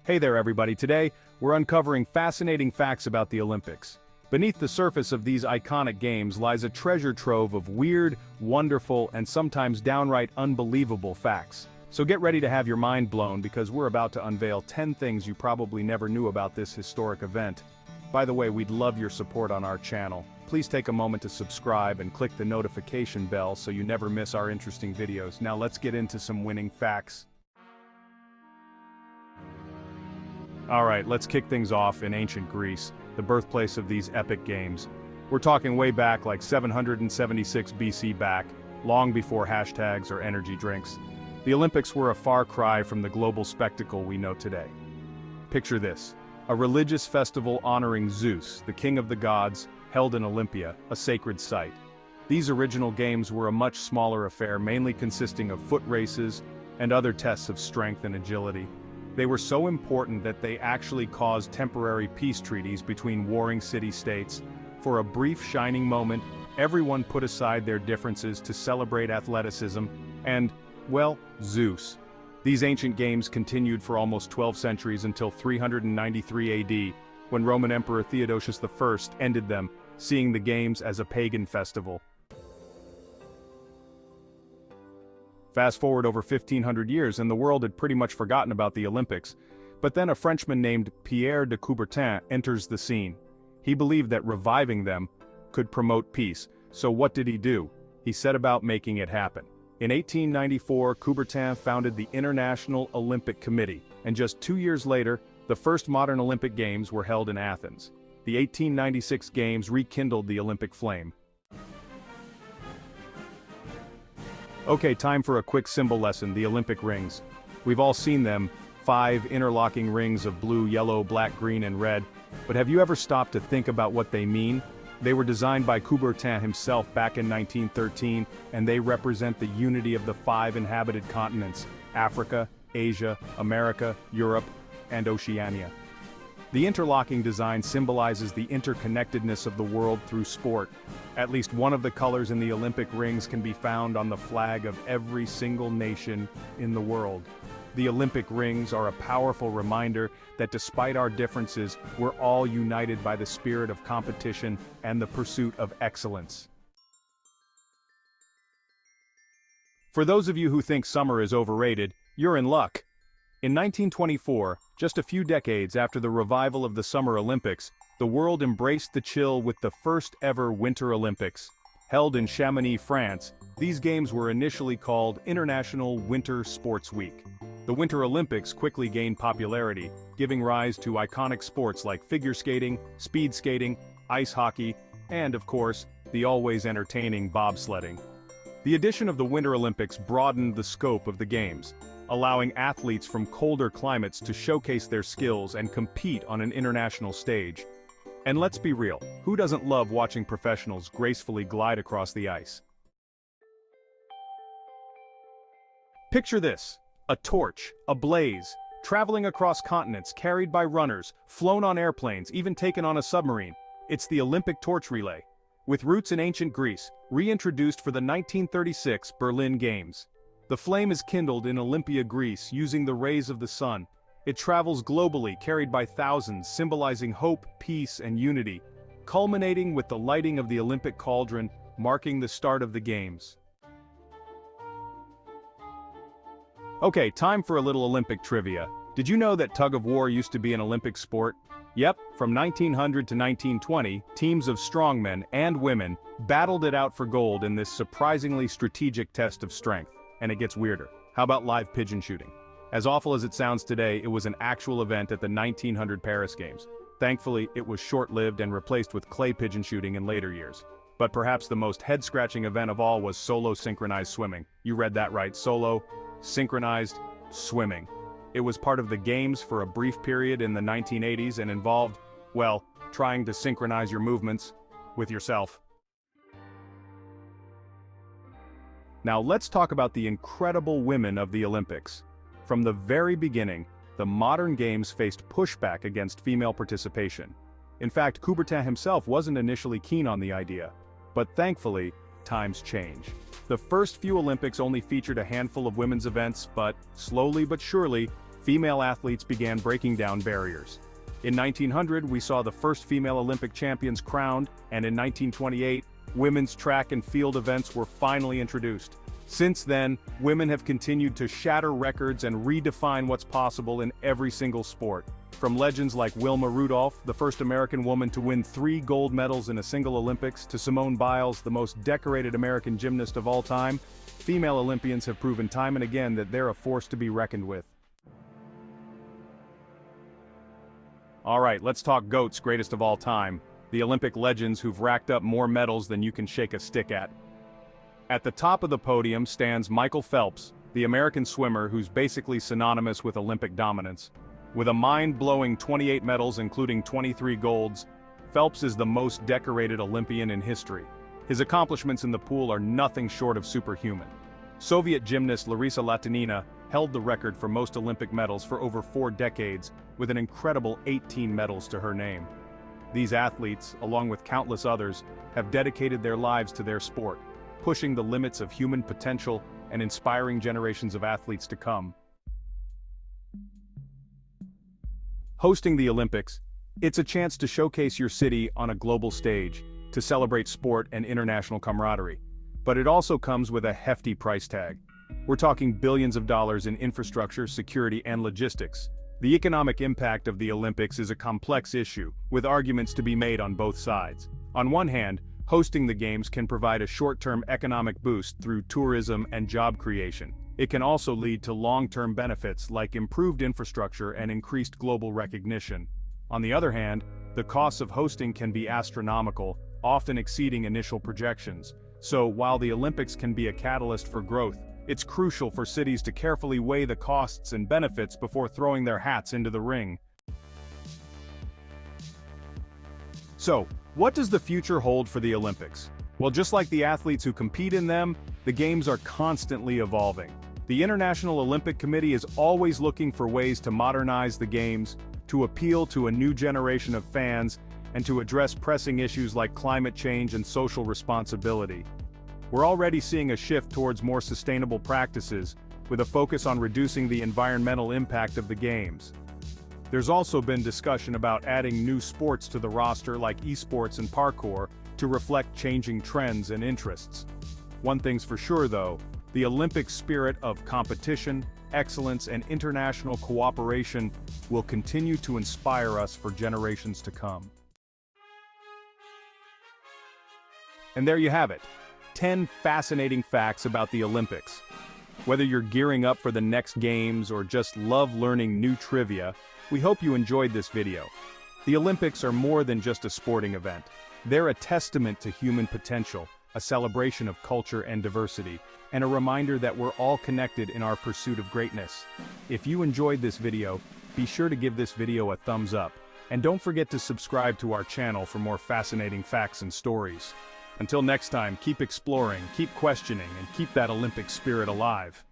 Hey there everybody, today, we're uncovering fascinating facts about the Olympics. Beneath the surface of these iconic games lies a treasure trove of weird, wonderful, and sometimes downright unbelievable facts. So get ready to have your mind blown because we're about to unveil 10 things you probably never knew about this historic event. By the way, we'd love your support on our channel. Please take a moment to subscribe and click the notification bell so you never miss our interesting videos. Now let's get into some winning facts. Alright, let's kick things off in ancient Greece, the birthplace of these epic games. We're talking way back like 776 BC back, long before hashtags or energy drinks. The Olympics were a far cry from the global spectacle we know today. Picture this, a religious festival honoring Zeus, the king of the gods, held in Olympia, a sacred site. These original games were a much smaller affair, mainly consisting of foot races and other tests of strength and agility. They were so important that they actually caused temporary peace treaties between warring city-states. For a brief shining moment, everyone put aside their differences to celebrate athleticism and, well, Zeus. These ancient games continued for almost 12 centuries until 393 AD, when Roman Emperor Theodosius I ended them, seeing the games as a pagan festival. Fast forward over 1500 years and the world had pretty much forgotten about the Olympics, but then a Frenchman named Pierre de Coubertin enters the scene. He believed that reviving them could promote peace, so what did he do? He set about making it happen. In 1894, Coubertin founded the International Olympic Committee, and just 2 years later, the first modern Olympic Games were held in Athens. The 1896 Games rekindled the Olympic flame. Okay, time for a quick symbol lesson, the Olympic rings. We've all seen them, 5 interlocking rings of blue, yellow, black, green, and red, but have you ever stopped to think about what they mean? They were designed by Coubertin himself back in 1913, and they represent the unity of the 5 inhabited continents, Africa, Asia, America, Europe, and Oceania. The interlocking design symbolizes the interconnectedness of the world through sport. At least one of the colors in the Olympic rings can be found on the flag of every single nation in the world. The Olympic rings are a powerful reminder that despite our differences, we're all united by the spirit of competition and the pursuit of excellence. For those of you who think summer is overrated, you're in luck. In 1924, just a few decades after the revival of the Summer Olympics, the world embraced the chill with the first ever Winter Olympics. Held in Chamonix, France, these games were initially called International Winter Sports Week. The Winter Olympics quickly gained popularity, giving rise to iconic sports like figure skating, speed skating, ice hockey, and, of course, the always entertaining bobsledding. The addition of the Winter Olympics broadened the scope of the games, allowing athletes from colder climates to showcase their skills and compete on an international stage. And let's be real, who doesn't love watching professionals gracefully glide across the ice? Picture this, a torch, a blaze, traveling across continents, carried by runners, flown on airplanes, even taken on a submarine. It's the Olympic torch relay, with roots in ancient Greece, reintroduced for the 1936 Berlin Games. The flame is kindled in Olympia, Greece, using the rays of the sun. It travels globally, carried by thousands, symbolizing hope, peace, and unity, culminating with the lighting of the Olympic cauldron, marking the start of the Games. Okay, time for a little Olympic trivia. Did you know that tug of war used to be an Olympic sport? Yep, from 1900 to 1920, teams of strongmen and women battled it out for gold in this surprisingly strategic test of strength. And it gets weirder. How about live pigeon shooting? As awful as it sounds today, it was an actual event at the 1900 Paris Games. Thankfully, it was short-lived and replaced with clay pigeon shooting in later years. But perhaps the most head-scratching event of all was solo synchronized swimming. You read that right, solo synchronized swimming. It was part of the Games for a brief period in the 1980s and involved, well, trying to synchronize your movements with yourself. Now let's talk about the incredible women of the Olympics. From the very beginning, the modern games faced pushback against female participation. In fact, Coubertin himself wasn't initially keen on the idea. But thankfully, times change. The first few Olympics only featured a handful of women's events, but slowly but surely, female athletes began breaking down barriers. In 1900, we saw the first female Olympic champions crowned, and in 1928, women's track and field events were finally introduced. Since then, women have continued to shatter records and redefine what's possible in every single sport. From legends like Wilma Rudolph, the first American woman to win 3 gold medals in a single Olympics, to Simone Biles, the most decorated American gymnast of all time, female Olympians have proven time and again that they're a force to be reckoned with. Alright, let's talk GOATs, greatest of all time, the Olympic legends who've racked up more medals than you can shake a stick at. At the top of the podium stands Michael Phelps, the American swimmer who's basically synonymous with Olympic dominance. With a mind-blowing 28 medals including 23 golds, Phelps is the most decorated Olympian in history. His accomplishments in the pool are nothing short of superhuman. Soviet gymnast Larisa Latynina held the record for most Olympic medals for over 4 decades, with an incredible 18 medals to her name. These athletes, along with countless others, have dedicated their lives to their sport, pushing the limits of human potential and inspiring generations of athletes to come. Hosting the Olympics, it's a chance to showcase your city on a global stage, to celebrate sport and international camaraderie. But it also comes with a hefty price tag. We're talking billions of dollars in infrastructure, security, and logistics. The economic impact of the Olympics is a complex issue, with arguments to be made on both sides. On one hand, hosting the Games can provide a short-term economic boost through tourism and job creation. It can also lead to long-term benefits like improved infrastructure and increased global recognition. On the other hand, the costs of hosting can be astronomical, often exceeding initial projections. So, while the Olympics can be a catalyst for growth, it's crucial for cities to carefully weigh the costs and benefits before throwing their hats into the ring. So, what does the future hold for the Olympics? Well, just like the athletes who compete in them, the Games are constantly evolving. The International Olympic Committee is always looking for ways to modernize the Games, to appeal to a new generation of fans, and to address pressing issues like climate change and social responsibility. We're already seeing a shift towards more sustainable practices, with a focus on reducing the environmental impact of the Games. There's also been discussion about adding new sports to the roster like esports and parkour to reflect changing trends and interests. One thing's for sure though, the Olympic spirit of competition, excellence, and international cooperation will continue to inspire us for generations to come. And there you have it, 10 fascinating facts about the Olympics. Whether you're gearing up for the next Games or just love learning new trivia, we hope you enjoyed this video. The Olympics are more than just a sporting event. They're a testament to human potential, a celebration of culture and diversity, and a reminder that we're all connected in our pursuit of greatness. If you enjoyed this video, be sure to give this video a thumbs up, and don't forget to subscribe to our channel for more fascinating facts and stories. Until next time, keep exploring, keep questioning, and keep that Olympic spirit alive.